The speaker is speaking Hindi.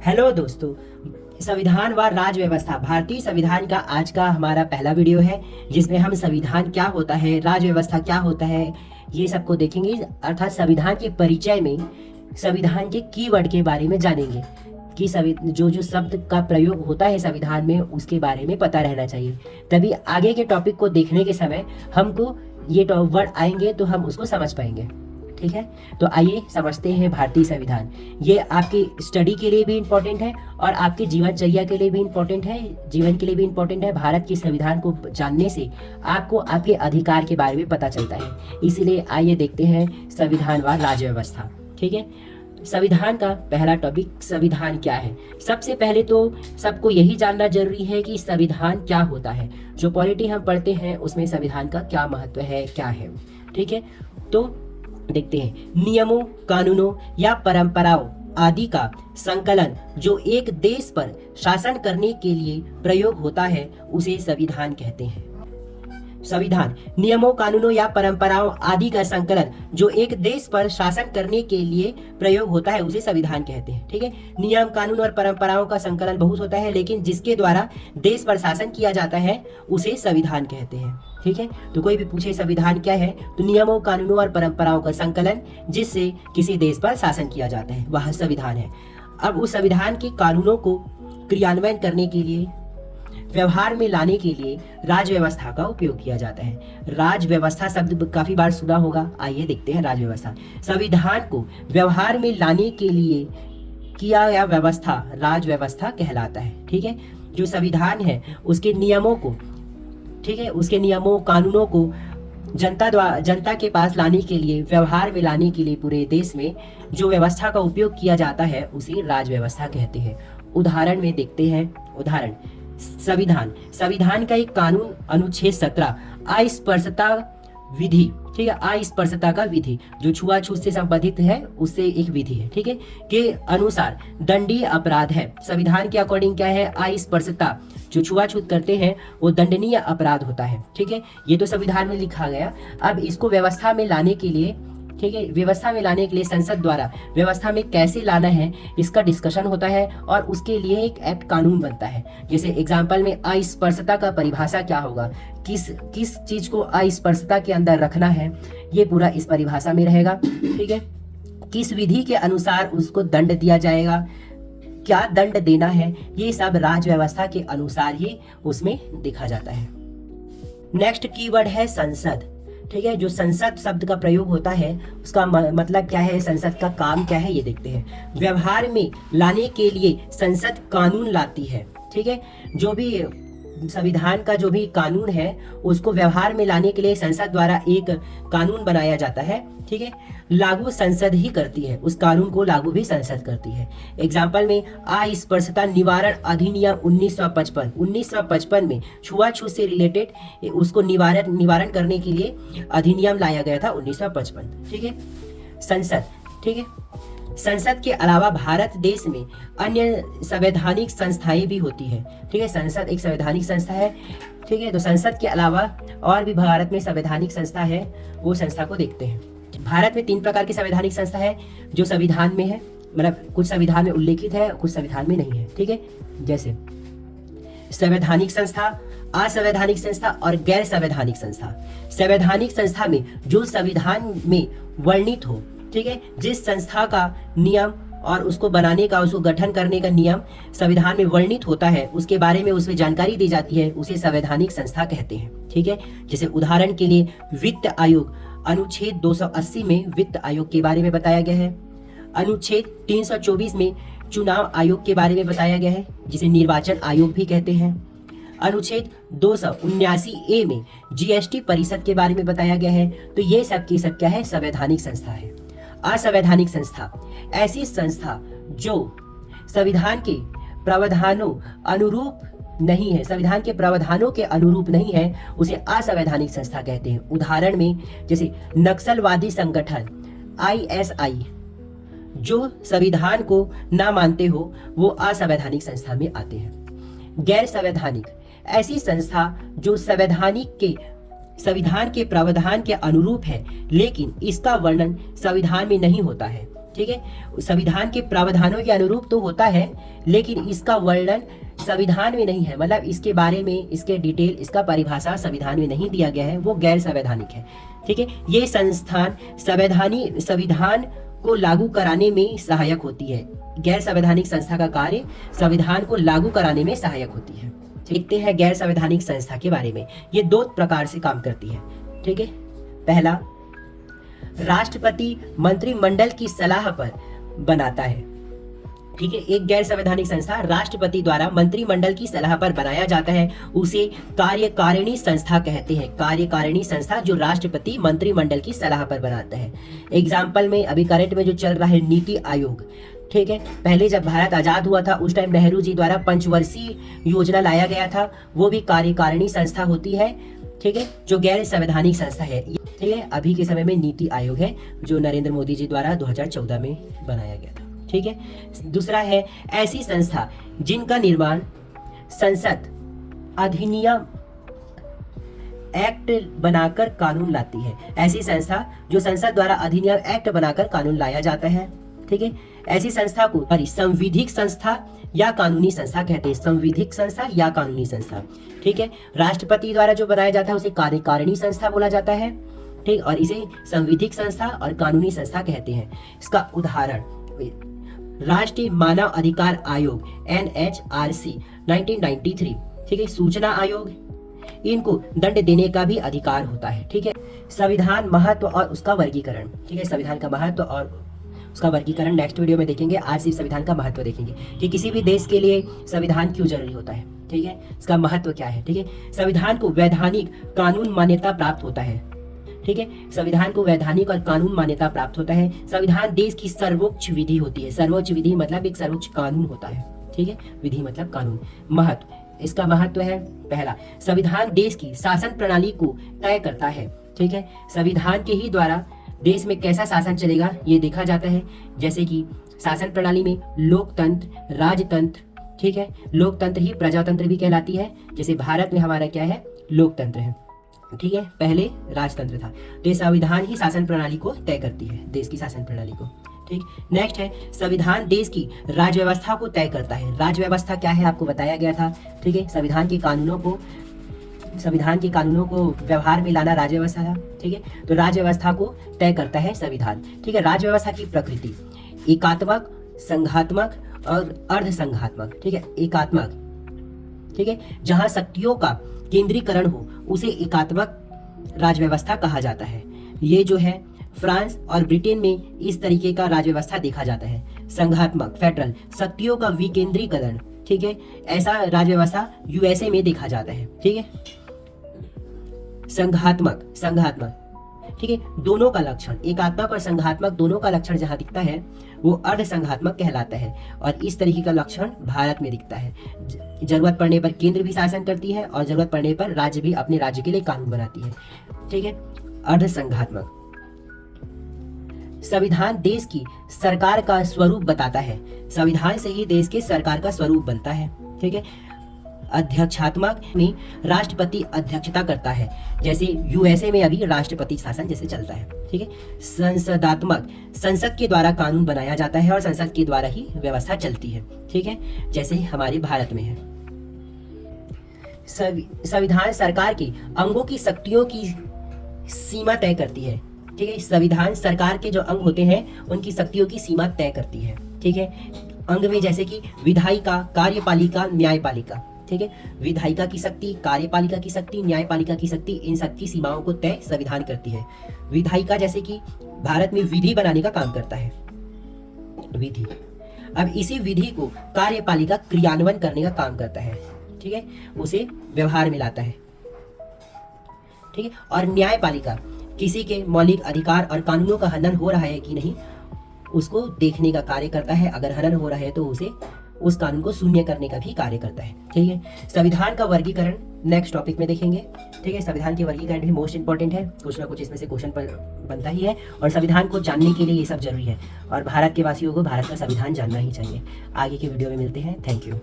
हेलो दोस्तों, संविधान व राज्य व्यवस्था भारतीय संविधान का आज का हमारा पहला वीडियो है, जिसमें हम संविधान क्या होता है, राज्य व्यवस्था क्या होता है, ये सबको देखेंगे। अर्थात संविधान के परिचय में संविधान के कीवर्ड के बारे में जानेंगे कि जो जो शब्द का प्रयोग होता है संविधान में, उसके बारे में पता रहना चाहिए। तभी आगे के टॉपिक को देखने के समय हमको ये वर्ड आएंगे तो हम उसको समझ पाएंगे। ठीक है, तो आइए समझते हैं भारतीय संविधान। ये आपकी स्टडी के लिए भी इम्पोर्टेंट है और आपके जीवनचर्या के लिए भी इम्पोर्टेंट है, जीवन के लिए भी इम्पोर्टेंट है। भारत के संविधान को जानने से आपको आपके अधिकार के बारे में पता चलता है। इसीलिए आइए देखते हैं संविधान व राज्य व्यवस्था। ठीक है, संविधान का पहला टॉपिक संविधान क्या है। सबसे पहले तो सबको यही जानना जरूरी है कि संविधान क्या होता है। जो पॉलिटी हम पढ़ते हैं उसमें संविधान का क्या महत्व है, क्या है। ठीक है, तो देखते हैं। नियमों, कानूनों या परंपराओं आदि का संकलन जो एक देश पर शासन करने के लिए प्रयोग होता है उसे संविधान कहते हैं। संविधान नियमों, कानूनों या परंपराओं आदि का संकलन जो एक देश पर शासन करने के लिए प्रयोग होता है उसे संविधान कहते हैं। ठीक है, नियम, कानून और परंपराओं का संकलन बहुत होता है, लेकिन जिसके द्वारा देश पर शासन किया जाता है उसे संविधान कहते हैं। ठीक है, तो कोई भी पूछे संविधान क्या है, तो नियमों, कानूनों और परंपराओं का संकलन जिससे किसी देश पर शासन किया जाता है वह संविधान है। अब उस संविधान के कानूनों को क्रियान्वयन करने के लिए, व्यवहार में लाने के लिए राज्य व्यवस्था का उपयोग किया जाता है। राज्य व्यवस्था शब्द काफी बार सुना होगा। आइए देखते हैं राज्य व्यवस्था। संविधान को व्यवहार में लाने के लिए किया गया व्यवस्था राज्य व्यवस्था कहलाता है। ठीक है, जो संविधान है उसके नियमों को, ठीक है, उसके नियमों, कानूनों को जनता के पास लाने के लिए, व्यवहार में लाने के लिए पूरे देश में जो व्यवस्था का उपयोग किया जाता है उसे राज्य व्यवस्था कहते हैं। उदाहरण में देखते हैं। उदाहरण, संविधान का एक कानून अनुच्छेद 17 अस्पृश्यता विधि, ठीक है, अस्पृश्यता का विधि जो छुआछूत से संबंधित है उससे एक विधि है। ठीक है, के अनुसार दंडनीय अपराध है। संविधान के अकॉर्डिंग क्या है, अस्पृश्यता जो छुआछूत करते हैं वो दंडनीय अपराध होता है। ठीक है, ये तो संविधान में लिखा गया। अब इसको व्यवस्था में लाने के लिए, ठीक है, व्यवस्था में लाने के लिए संसद द्वारा व्यवस्था में कैसे लाना है इसका डिस्कशन होता है और उसके लिए एक एक्ट, कानून बनता है। जैसे एग्जाम्पल में अस्पृश्यता का परिभाषा क्या होगा, किस चीज को अस्पृश्यता के अंदर रखना है, ये पूरा इस परिभाषा में रहेगा। ठीक है, किस विधि के अनुसार उसको दंड दिया जाएगा, क्या दंड देना है, ये सब राज्य व्यवस्था के अनुसार ही उसमें देखा जाता है। नेक्स्ट कीवर्ड है संसद। ठीक है, जो संसद शब्द का प्रयोग होता है उसका मतलब क्या है, संसद का काम क्या है, ये देखते हैं। व्यवहार में लाने के लिए संसद कानून लाती है। ठीक है, जो भी संविधान का जो भी कानून है उसको व्यवहार में लाने के लिए संसद द्वारा एक कानून बनाया जाता है। ठीक है, लागू संसद ही करती है, उस कानून को लागू भी संसद करती है। एग्जाम्पल में अस्पृश्यता निवारण अधिनियम 1955 में छुआछूत से रिलेटेड उसको निवारण करने के लिए अधिनियम लाया गया था 1955। ठीक है, संसद, ठीक है, संसद के अलावा भारत देश में अन्य संवैधानिक संस्थाएं भी होती है। ठीक है, संसद एक संवैधानिक संस्था है। ठीक है, तो संसद के अलावा और भी भारत में संवैधानिक संस्था है, वो संस्था को देखते हैं। भारत में 3 प्रकार की संवैधानिक संस्था है जो संविधान में है, मतलब कुछ संविधान में उल्लेखित है, कुछ संविधान में नहीं है। ठीक है, जैसे संवैधानिक संस्था, असंवैधानिक संस्था और गैर संवैधानिक संस्था। संवैधानिक संस्था में जो संविधान में वर्णित हो, ठीक है, जिस संस्था का नियम और उसको बनाने का, उसको गठन करने का नियम संविधान में वर्णित होता है, उसके बारे में उसमें जानकारी दी जाती है, उसे संवैधानिक संस्था कहते हैं। ठीक है, जैसे उदाहरण के लिए वित्त आयोग, अनुच्छेद 280 में वित्त आयोग के बारे में बताया गया है। अनुच्छेद 324 में चुनाव आयोग के बारे में बताया गया है, जिसे निर्वाचन आयोग भी कहते हैं। अनुच्छेद 279A में जीएसटी परिषद के बारे में बताया गया है। तो ये सब की सब क्या है, संवैधानिक संस्था है। असंवैधानिक संस्था, ऐसी संस्था जो संविधान के प्रावधानों अनुरूप नहीं है, संविधान के प्रावधानों के अनुरूप नहीं है, उसे असंवैधानिक संस्था कहते हैं। उदाहरण में जैसे नक्सलवादी संगठन ISI जो संविधान को ना मानते हो वो असंवैधानिक संस्था में आते हैं। गैर संवैधानिक, ऐसी संस्था जो संविधान के प्रावधान के अनुरूप है लेकिन इसका वर्णन संविधान में नहीं होता है, ठीक है। संविधान के प्रावधानों के अनुरूप तो होता है, लेकिन इसका वर्णन संविधान में नहीं है, मतलब इसके बारे में, इसके डिटेल, इसका परिभाषा संविधान में नहीं दिया गया है, वो गैर संवैधानिक है। ठीक है। ये संस्थान संविधान को लागू कराने में सहायक होती है। गैर संवैधानिक संस्था का कार्य संविधान को लागू कराने में सहायक होती है। देखते हैं गैर संवैधानिक संस्था के बारे में। ये 2 प्रकार से काम करती है। ठीक है। पहला, राष्ट्रपति मंत्रिमंडल की सलाह पर बनाता है। ठीक है। एक गैर संवैधानिक संस्था राष्ट्रपति द्वारा मंत्रिमंडल की सलाह पर बनाया जाता है, उसे कार्यकारिणी संस्था कहते हैं। कार्यकारिणी संस्था जो राष्ट्रपति मंत्रिमंडल की सलाह पर बनाता है। एग्जाम्पल में अभी करंट में जो चल रहा है नीति आयोग। ठीक है। पहले जब भारत आजाद हुआ था उस टाइम नेहरू जी द्वारा 5 वर्षीय योजना लाया गया था, वो भी कार्यकारिणी संस्था होती है। ठीक है। जो गैर संवैधानिक संस्था है। ठीक है। अभी के समय में नीति आयोग है जो नरेंद्र मोदी जी द्वारा 2014 में बनाया गया था। ठीक है। दूसरा है ऐसी संस्था जिनका निर्माण संसद अधिनियम एक्ट बनाकर कानून लाती है। ऐसी संस्था जो संसद द्वारा अधिनियम एक्ट बनाकर कानून लाया जाता है। ठीक है। ऐसी संस्था को संविधिक संस्था या कानूनी संस्था कहते हैं। संविधिक संस्था या कानूनी संस्था। ठीक है। राष्ट्रपति द्वारा जो बनाया जाता है उसे कार्यकारिणी संस्था बोला जाता है। ठीक। और इसे संविधिक संस्था और कानूनी संस्था कहते हैं। इसका उदाहरण राष्ट्रीय मानव अधिकार आयोग NHRC 1993। ठीक है। सूचना आयोग, इनको दंड देने का भी अधिकार होता है। ठीक है। संविधान महत्व और उसका वर्गीकरण। ठीक है। संविधान का महत्व और उसका वर्गीकरण नेक्स्ट वीडियो में देखेंगे। आज सिर्फ संविधान का महत्व देखेंगे कि किसी भी देश के लिए संविधान क्यों जरूरी होता है। ठीक है। इसका महत्व क्या है। ठीक है। संविधान को वैधानिक कानून मान्यता प्राप्त होता है। ठीक है। संविधान को वैधानिक और कानून मान्यता प्राप्त होता है। संविधान देश की सर्वोच्च विधि होती है। सर्वोच्च विधि मतलब एक सर्वोच्च कानून होता है। ठीक है। विधि मतलब कानून। महत्व, इसका महत्व है पहला, संविधान देश की शासन प्रणाली को तय करता है। ठीक है। संविधान के ही द्वारा देश में कैसा शासन चलेगा ये देखा जाता है। जैसे कि शासन प्रणाली में लोकतंत्र, राजतंत्र। ठीक है। लोकतंत्र ही प्रजातंत्र भी कहलाती है। जैसे भारत में हमारा क्या है, लोकतंत्र है। ठीक है। पहले राजतंत्र था। तो ये संविधान ही शासन प्रणाली को तय करती है, देश की शासन प्रणाली को। ठीक। नेक्स्ट है संविधान देश की राज्य व्यवस्था को तय करता है। राज्य व्यवस्था क्या है आपको बताया गया था। ठीक है। संविधान के कानूनों को व्यवहार में लाना राज्य व्यवस्था था। ठीक है। तो राज्य व्यवस्था को तय करता है संविधान। ठीक है। राज्य व्यवस्था की प्रकृति एकात्मक, संघात्मक और अर्ध संघात्मक। ठीक है। एकात्मक, ठीक है, जहां शक्तियों का केंद्रीकरण हो उसे एकात्मक राज्य व्यवस्था कहा जाता है। ये जो है फ्रांस और ब्रिटेन में इस तरीके का राज्य व्यवस्था देखा जाता है। संघात्मक, फेडरल, शक्तियों का विकेंद्रीकरण। ठीक है। ऐसा राज्य व्यवस्था USA में देखा जाता है। ठीक है। संघात्मक, ठीक है, दोनों का लक्षण, एकात्मक और संघात्मक दोनों का लक्षण जहां दिखता है वो अर्ध संघात्मक कहलाता है। और इस तरीके का लक्षण भारत में दिखता है। जरूरत पड़ने पर केंद्र भी शासन करती है और जरूरत पड़ने पर राज्य भी अपने राज्य के लिए कानून बनाती है। ठीक है। अर्ध संघात्मक, संविधान देश की सरकार का स्वरूप बताता है। संविधान से ही देश के सरकार का स्वरूप बनता है। ठीक है। अध्यक्षात्मक में राष्ट्रपति अध्यक्षता करता है, जैसे USA में अभी राष्ट्रपति शासन जैसे चलता है। ठीक है। संसदात्मक, संसद के द्वारा कानून बनाया जाता है और संसद के द्वारा ही व्यवस्था चलती है। ठीक है। जैसे हमारे भारत में है। संविधान सरकार के अंगों की शक्तियों की सीमा तय करती है। ठीक है। संविधान सरकार के जो अंग होते हैं उनकी शक्तियों की सीमा तय करती है। ठीक है। अंग में जैसे कि विधायिका, कार्यपालिका, न्यायपालिका। ठीक है। विधायिका की शक्ति, कार्यपालिका की शक्ति, न्यायपालिका की शक्ति, इन सबकी सीमाओं को तय संविधान करती है। विधायिका जैसे कि भारत में विधि बनाने का काम करता है, विधि। अब इसी विधि को कार्यपालिका क्रियान्वयन करने का काम करता है। ठीक है। उसे व्यवहार में लाता है। ठीक है। और न्यायपालिका किसी के मौलिक अधिकार और कानूनों का हनन हो रहा है कि नहीं उसको देखने का कार्य करता है। अगर हनन हो रहा है तो उसे उस कानून को शून्य करने का भी कार्य करता है। ठीक है। संविधान का वर्गीकरण नेक्स्ट टॉपिक में देखेंगे। ठीक है। संविधान के वर्गीकरण भी मोस्ट इंपॉर्टेंट है, कुछ ना कुछ इसमें से क्वेश्चन पर बनता ही है और संविधान को जानने के लिए ये सब जरूरी है और भारत के वासियों को भारत का संविधान जानना ही चाहिए। आगे के वीडियो में मिलते हैं। Thank you.